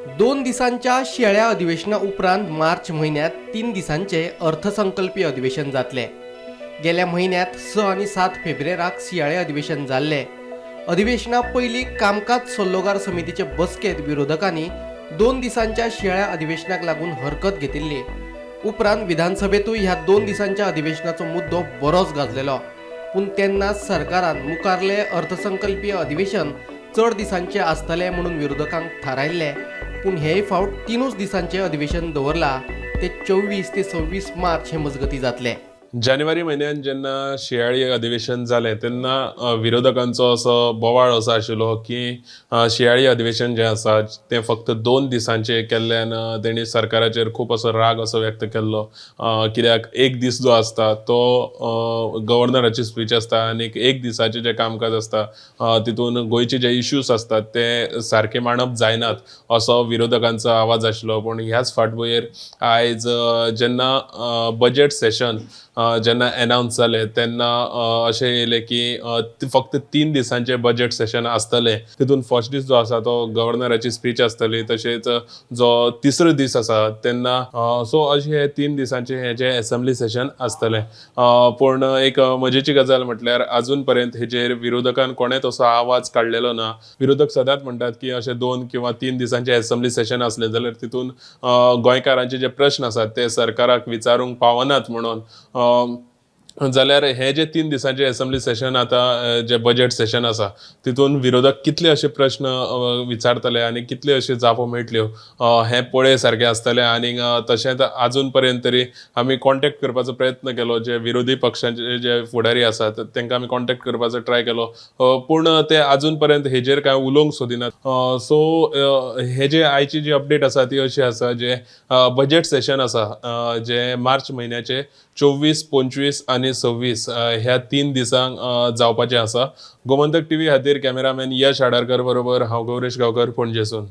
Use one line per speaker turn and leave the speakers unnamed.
2 दिवसांच्या शेळ्या अधिवेशना उपरांत मार्च महिन्यात 3 दिवसांचे अर्थसंकल्पीय अधिवेशन जातले। गेल्या महिन्यात 6 आणि 7 फेब्रुवाराक शियाळे अधिवेशन जाल्ले। अधिवेशना पयलीं कामकाज सल्लोगार समितीचे बसकेत विरोधकांनी 2 दिवसांच्या शियाळ्या अधिवेशनाक लागून हरकत घेतिल्ली। उपरांत विधानसभेतूय ह्या 2 दिवसांच्या अधिवेशनाचो मुद्दो बरोच गाजलेलो, पूण तेन्ना सरकारान मुखारले अर्थसंकल्पीय अधिवेशन चड दिसांचे आसतले म्हणून विरोधकांक थारायल्ले। पूण हेय फावट 3 दिसांचे अधिवेशन दवरला ते 24 ते 26 मार्च हे मजगती जातले।
जानेवारी म्हयन्यात जेन्ना शियाळी अधिवेशन जालें तेन्ना विरोधकांचो असो बोवाळ असो आशिल्लो की शियाळी अधिवेशन जें आसा तें फक्त 2 दिसांचें केल्ल्यान तेणी सरकाराचेर खूब असो राग असो व्यक्त केल्लो। कित्याक एक दीस जो आसता तो गव्हर्नराची स्पीच आसता आनी एक दिसाचें जें कामकाज आसता तितून गोंयचे जे इश्यूज आसतात ते सारके मांडप जायनात असो विरोधकांचो आवाज आशिल्लो। पूण ह्याच फाटभुंयेर आयज जेन्ना बजेट सेशन जेन्ना अनाउन्स जालें तेन्ना अशें येयलें की फक्त 3 दिसांचें बजेट सेशन आसतलें। तितून फर्स्ट दीस जो आसा तो गव्हर्नराची स्पीच आसतली, तशेंच जो तिसरो दीस आसा तेन्ना सो अशें हे 3 दिसांचें हें जें असेंब्ली सेशन आसतलें। पूण एक मजेची गजाल म्हटल्यार अजून पर्यंत हेजेर विरोधकान कोणेच असो आवाज काडलेलो ना। विरोधक सदांच म्हणटात की अशें 2 किंवा 3 दिसांचें असेंब्ली सेशन आसलें जाल्यार तितून गोंयकारांचे जे प्रश्न आसात ते सरकाराक विचारूंक पावनात म्हणून। जाल्यार हे जे 3 दिसांचे असेंब्ली सेशन आतां जे बजेट सेशन आसा तितून विरोधक कितले अशे प्रश्न विचारतले आनी कितले अशे जापो मेळटल्यो हें पळय सारकें आसतलें। आनी तशेंच आजून पर्यंत तरी आमी कॉन्टॅक्ट करपाचो प्रयत्न केलो, जे विरोधी पक्षाचे जे फुडारी आसात तांकां आमी कॉन्टॅक्ट करपाचो ट्राय केलो, पूण ते आजून पर्यंत हेजेर कांय उलोवंक सोदिनात। सो हे जे आयची जी अपडेट आसा ती अशी आसा जे बजेट सेशन आसा जे मार्च म्हयन्याचे 24, 25 आनी 26 ह्या 3 दिसांक जावपाचें आसा। गोमंतक टीव्ही खातीर कॅमेरामॅन यश आडारकर बरोबर हांव गौरेश गांवकर, पणजेसून।